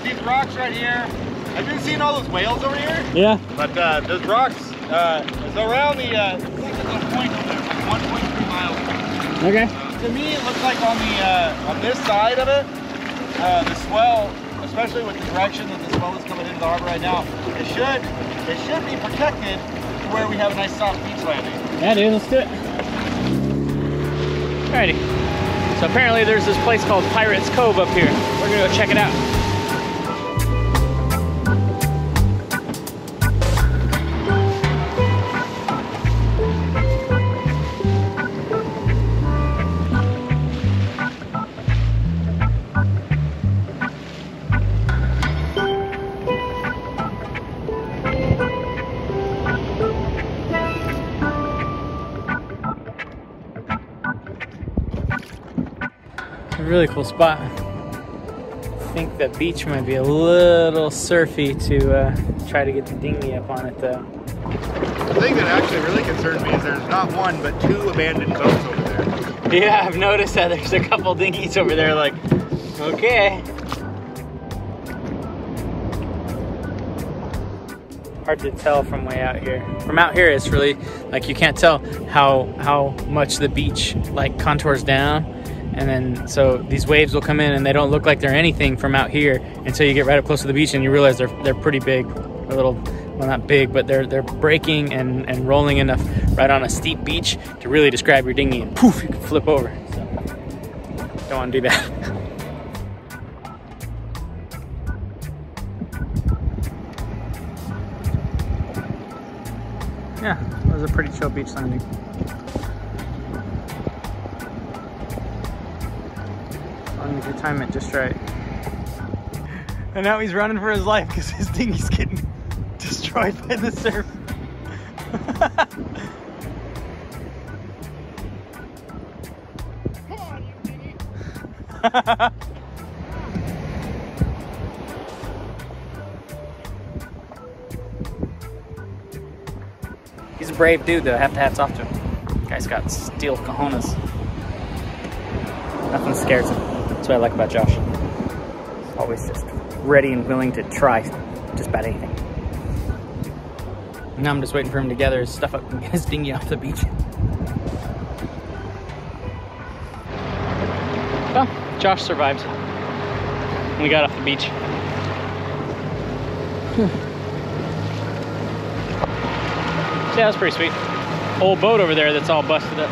these rocks right here. Have you seen all those whales over here? Yeah. But those rocks is around the it's like a little point over there, like 1.3 miles. Okay. To me, it looks like on this side of it, the swell, especially with the direction that the swell is coming into the harbor right now, it should be protected to where we have a nice soft beach landing. Yeah, dude, let's do it. Alrighty. So apparently there's this place called Pirates Cove up here. We're gonna go check it out. Really cool spot. I think the beach might be a little surfy to try to get the dinghy up on it though. The thing that actually really concerns me is there's not one but two abandoned boats over there. Yeah, I've noticed that there's a couple dinghies over there like, okay. Hard to tell from way out here. From out here it's really, like you can't tell how much the beach like contours down. And then, so these waves will come in and they don't look like they're anything from out here until you get right up close to the beach and you realize they're pretty big, a little, well not big, but they're breaking and rolling enough right on a steep beach to really describe your dinghy and poof, you can flip over. So, don't want to do that. Yeah, that was a pretty chill beach landing. If you time it just right. And now he's running for his life because his dinghy's getting destroyed by the surf. Come on, you dinghy! He's a brave dude though, I have to hats off to him. Guy's got steel cojones. Nothing scares him. That's what I like about Josh. He's always just ready and willing to try just about anything. Now I'm just waiting for him to gather his stuff up and get his dinghy off the beach. Well, Josh survived. We got off the beach. So yeah, that's pretty sweet. Old boat over there that's all busted up.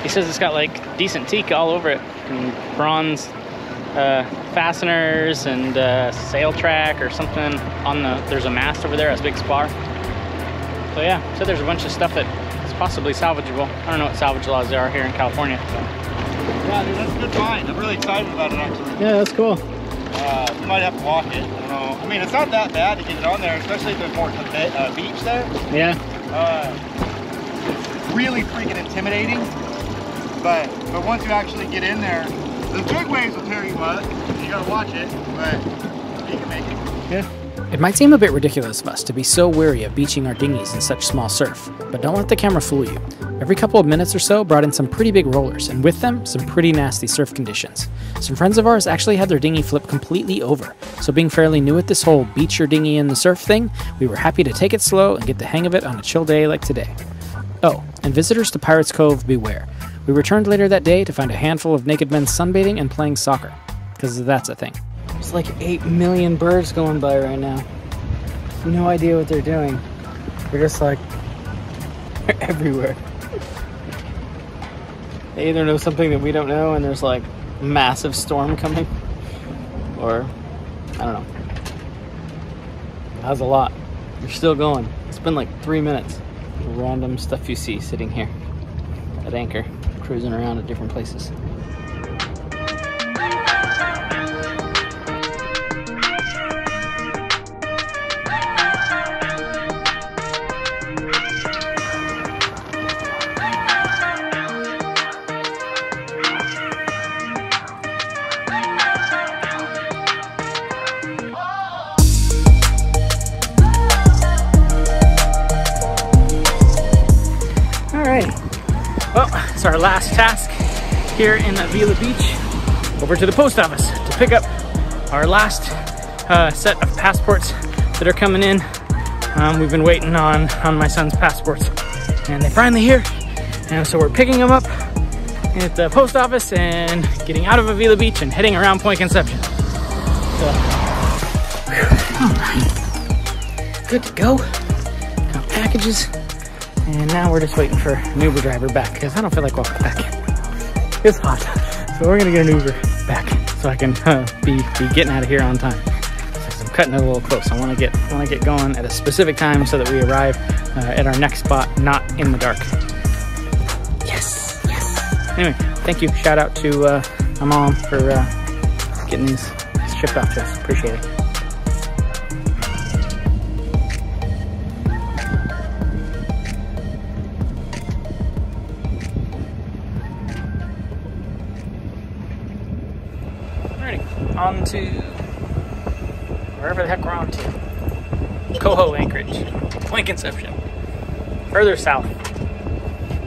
He says it's got like decent teak all over it, and bronze fasteners and sail track or something on the, there's a mast over there, a big spar. So yeah, so there's a bunch of stuff that is possibly salvageable. I don't know what salvage laws there are here in California. So. Yeah, dude, that's a good find. I'm really excited about it actually. Yeah, that's cool. You might have to walk it. I don't know. I mean, it's not that bad to get it on there, especially if there's more beach there. Yeah. It's really freaking intimidating. But once you actually get in there, the big waves will tear you up. You gotta watch it, but you can make it. Yeah. It might seem a bit ridiculous of us to be so wary of beaching our dinghies in such small surf, but don't let the camera fool you. Every couple of minutes or so brought in some pretty big rollers, and with them, some pretty nasty surf conditions. Some friends of ours actually had their dinghy flip completely over, so being fairly new at this whole beach your dinghy in the surf thing, we were happy to take it slow and get the hang of it on a chill day like today. Oh, and visitors to Pirates Cove beware. We returned later that day to find a handful of naked men sunbathing and playing soccer, because that's a thing. There's like 8 million birds going by right now. No idea what they're doing. They're just like, they're everywhere. They either know something that we don't know and there's like a massive storm coming, or, I don't know. That's a lot. They're still going. It's been like 3 minutes. Random stuff you see sitting here at anchor, cruising around at different places. Well, it's our last task here in Avila Beach. Over to the post office to pick up our last set of passports that are coming in. We've been waiting on my son's passports, and they're finally here. And so we're picking them up at the post office and getting out of Avila Beach and heading around Point Conception. So, all right, good to go. Got packages, and now we're just waiting for an Uber driver back because I don't feel like walking back. It's hot, so we're gonna get an Uber back so I can be getting out of here on time. So I'm cutting it a little close. I want to get going at a specific time so that we arrive at our next spot not in the dark. Yes. Anyway, thank you. Shout out to my mom for getting these shipped off to us. Appreciate it. Alrighty, on to wherever the heck we're on to. Coho Anchorage, Point Conception. Further south,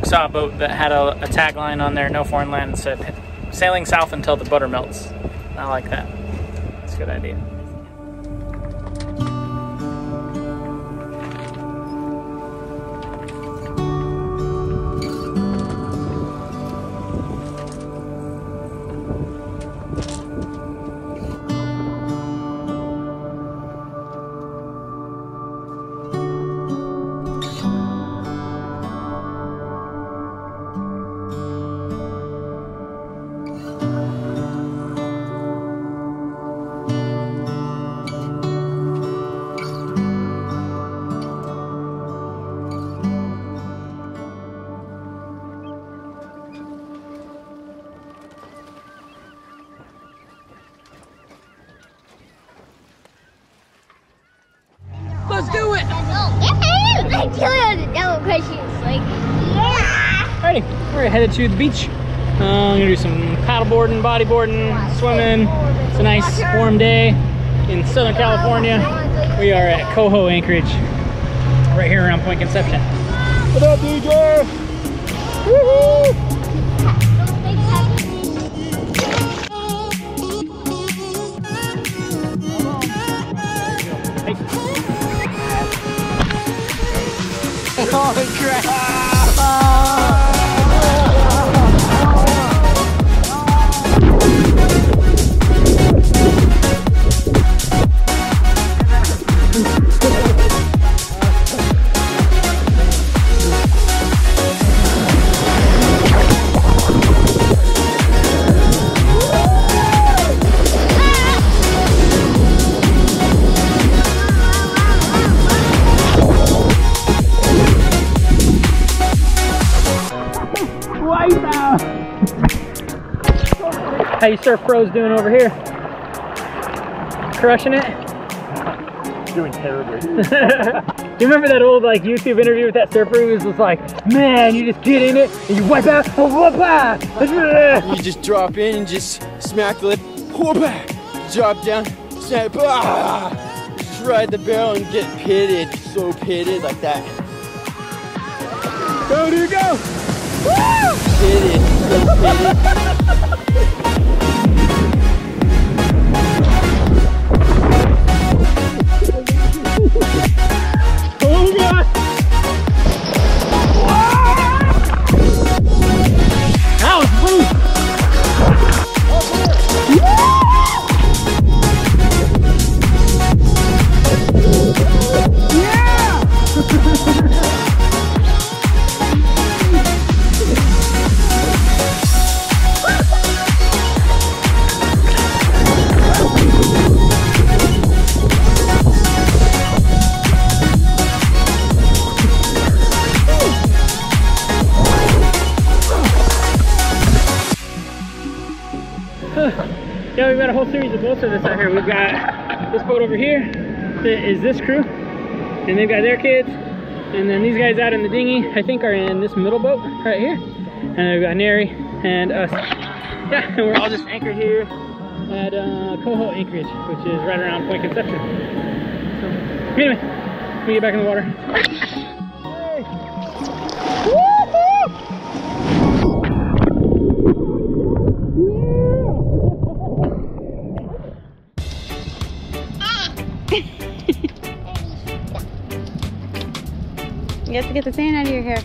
we saw a boat that had a tagline on there, no foreign land, and said, sailing south until the butter melts. I like that. That's a good idea. Let's do it! Alrighty, we're headed to the beach. I'm gonna do some paddleboarding, bodyboarding, swimming. It's a nice warm day in Southern California. We are at Coho Anchorage, right here around Point Conception. What up, DJ? Woohoo! Holy crap! How you surf pros doing over here? Crushing it? Doing terribly. Do you remember that old like YouTube interview with that surfer who was just like, man, you just get in it and you wipe out, you just drop in and just smack the lip, drop down, snap, just ride the barrel and get pitted, so pitted like that. Go, dude, go! Woo! Pitted, so pitted. Oh god! That was funny! Yeah, we've got a whole series of boats of this out here. We've got this boat over here that is this crew, and they've got their kids, and then these guys out in the dinghy, I think, are in this middle boat right here, and then we've got Neri and us. Yeah, and we're all just anchored here at Coho Anchorage, which is right around Point Conception. So, anyway, let me get back in the water. Hey. Woo-hoo! You have to get the sand out of your hair.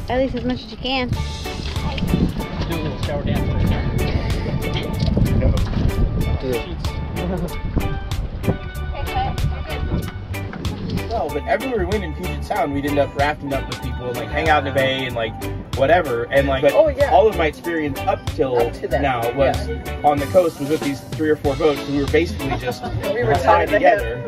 At least as much as you can. Do a little shower dance right No, but everywhere we went in Puget Sound, we'd end up rafting up with people and like hang out in the bay and like whatever. And like all of my experience up to now was on the coast was with these 3 or 4 boats. And we were basically just tied together.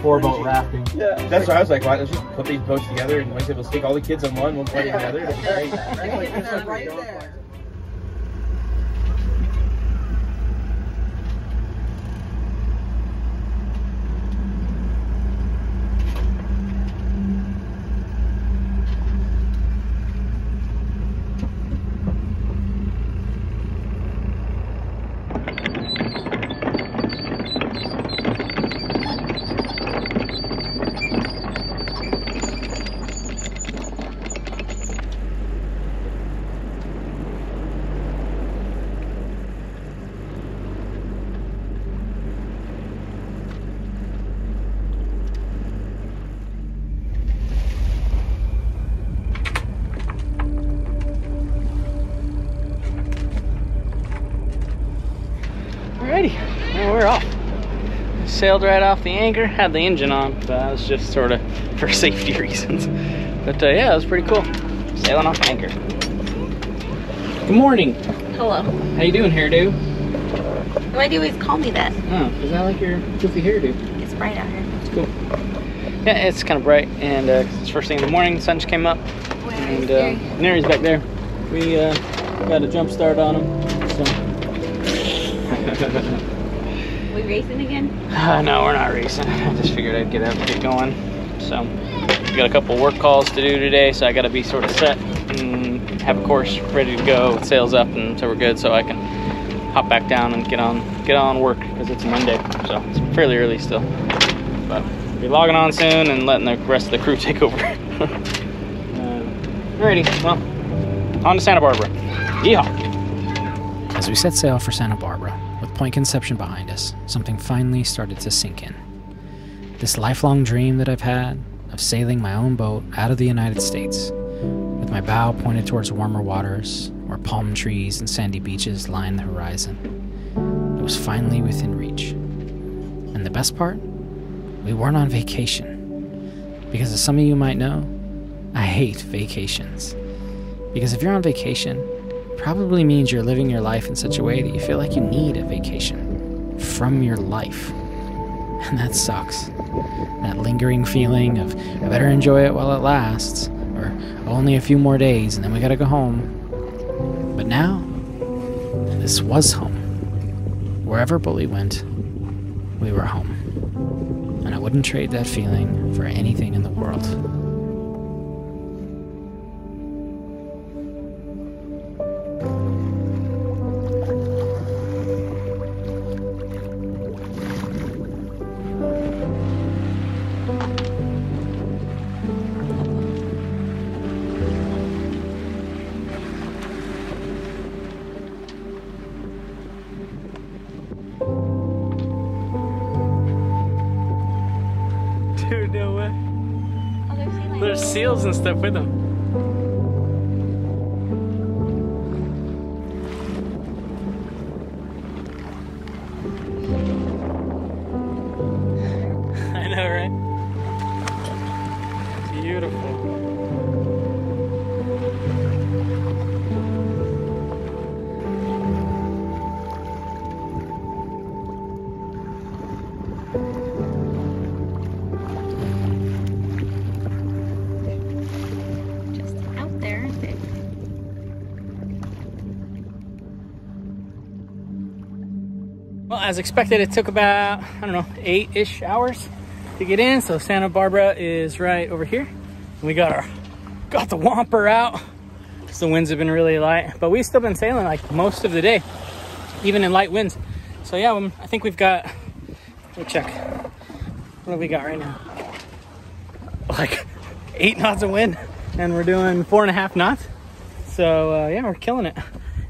Four boat rafting. Yeah. That's why I was like, why don't you put these boats together and like I said, we'll stick all the kids on one, we'll play together. It'll be great. Right there. Alrighty, well, we're off. Sailed right off the anchor, had the engine on, but that was just sort of for safety reasons. But yeah, it was pretty cool. Sailing off anchor. Good morning. Hello. How you doing, hairdo? Why do you always call me that? Oh, because I like your goofy hairdo. It's bright out here. It's cool. Yeah, it's kind of bright, and it's first thing in the morning, the sun just came up. And Nary's back there. We got a jump start on him. So. We racing again? No, we're not racing. I just figured I'd get going. So, we got a couple work calls to do today, so I got to be sort of set and have a course ready to go. Sails up, and so we're good. So I can hop back down and get on work because it's Monday, so it's fairly early still. But we'll be logging on soon and letting the rest of the crew take over. Alrighty, well, on to Santa Barbara. Yeehaw! As we set sail for Santa Barbara, with Point Conception behind us, something finally started to sink in. This lifelong dream that I've had of sailing my own boat out of the United States, with my bow pointed towards warmer waters, where palm trees and sandy beaches line the horizon. It was finally within reach. And the best part? We weren't on vacation. Because as some of you might know, I hate vacations. Because if you're on vacation, it probably means you're living your life in such a way that you feel like you need a vacation from your life. And that sucks. That lingering feeling of, I better enjoy it while it lasts, or only a few more days and then we gotta go home. But now, this was home. Wherever Bully went, we were home. And I wouldn't trade that feeling for anything in the world. Dude, no way. Oh, there's sea lions. There's seals and stuff with them. I know, right? Beautiful. Well, as expected, it took about, I don't know, 8-ish hours to get in. So Santa Barbara is right over here. We got the Whomper out because the winds have been really light, but we've still been sailing like most of the day, even in light winds. So yeah, I think we've got, let me check. What do we got right now? Like 8 knots of wind, and we're doing 4.5 knots. So yeah, we're killing it.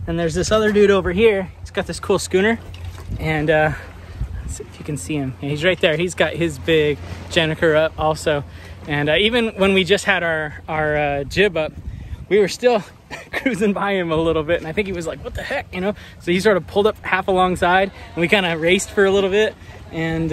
And there's this other dude over here. He's got this cool schooner, and Let's see if you can see him. Yeah, he's right there. He's got his big gennaker up also. And even when we just had our jib up, we were still cruising by him a little bit. And I think he was like, what the heck, you know? So he sort of pulled up half alongside and we kind of raced for a little bit. And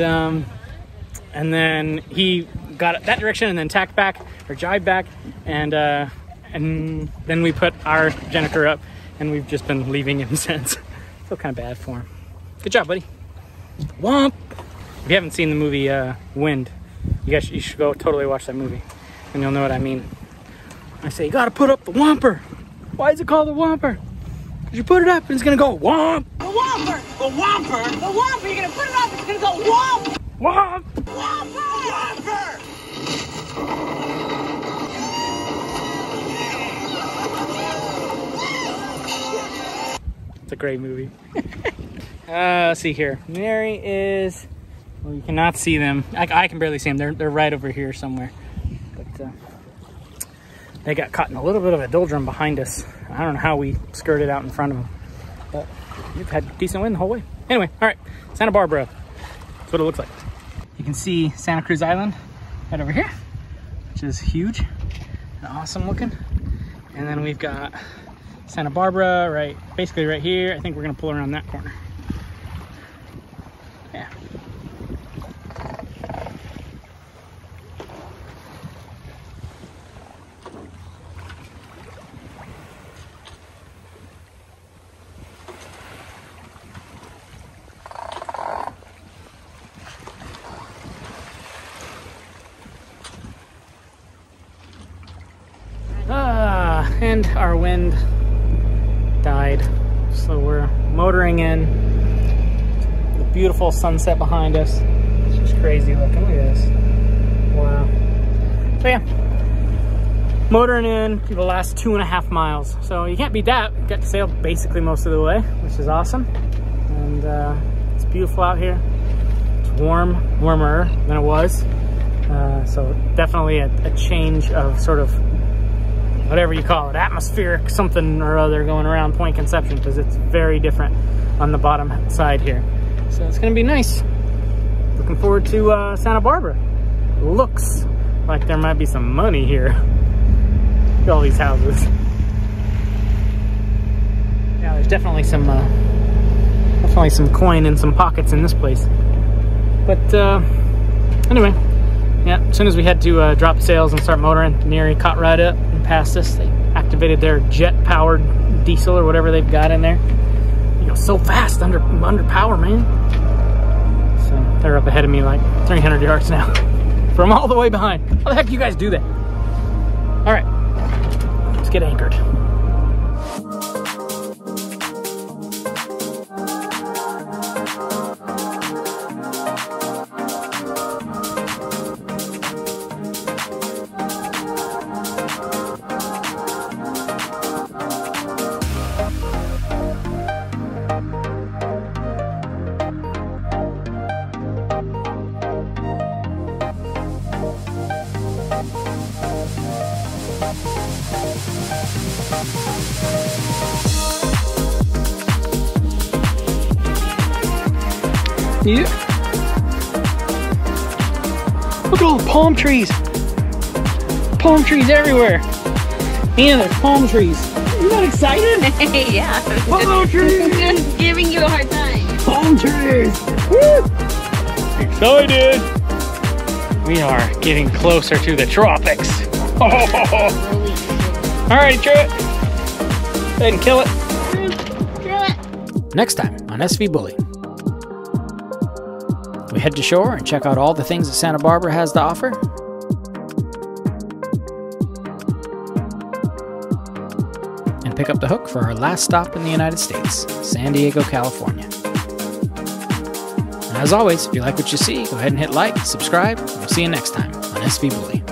then he got that direction and then tacked back or jibed back. And then we put our gennaker up and we've just been leaving him since. Feel kind of bad for him. Good job, buddy. Womp! If you haven't seen the movie Wind, you should go totally watch that movie and you'll know what I mean. I say, you gotta put up the whomper. Why is it called the whomper? Because you put it up and it's gonna go whomp! The whomper! The whomper! The whomper! You're gonna put it up, it's gonna go whomp! Whomp! Whomper! Whomper! It's a great movie. Let's see here. Mary is... Well, you cannot see them. I can barely see them. They're right over here somewhere. But they got caught in a little bit of a doldrum behind us. I don't know how we skirted out in front of them. But we've had decent wind the whole way. Anyway, all right. Santa Barbara. That's what it looks like. You can see Santa Cruz Island right over here, which is huge and awesome looking. And then we've got Santa Barbara basically right here. I think we're gonna pull around that corner. Yeah. And our wind died, so we're motoring in. The beautiful sunset behind us. It's just crazy looking. Look at this. Wow. So yeah, motoring in for the last 2.5 miles. So you can't beat that. We got to sail basically most of the way, which is awesome. And it's beautiful out here. It's warmer than it was. So definitely a change of sort of whatever you call it, atmospheric something or other going around Point Conception, because it's very different on the bottom side here. So it's gonna be nice. Looking forward to Santa Barbara. Looks like there might be some money here. Look at all these houses. Yeah, there's definitely some coin in some pockets in this place. But anyway, yeah, as soon as we had to drop sails and start motoring, Neri caught right up and passed us. They activated their jet-powered diesel or whatever they've got in there. You go so fast under power, man. So they're up ahead of me like 300 yards now from all the way behind. How the heck do you guys do that? All right, let's get anchored. Yeah. Look at all the palm trees. Palm trees everywhere. And there's palm trees. You're not excited? Yeah. Palm trees. Just giving you a hard time. Palm trees. Woo. Excited. We are getting closer to the tropics. Oh. All right, Drew it. Go ahead and kill it. Next time on SV Bully. We head to shore and check out all the things that Santa Barbara has to offer. And pick up the hook for our last stop in the United States, San Diego, California. And as always, if you like what you see, go ahead and hit like, subscribe, and we'll see you next time on SV Bully.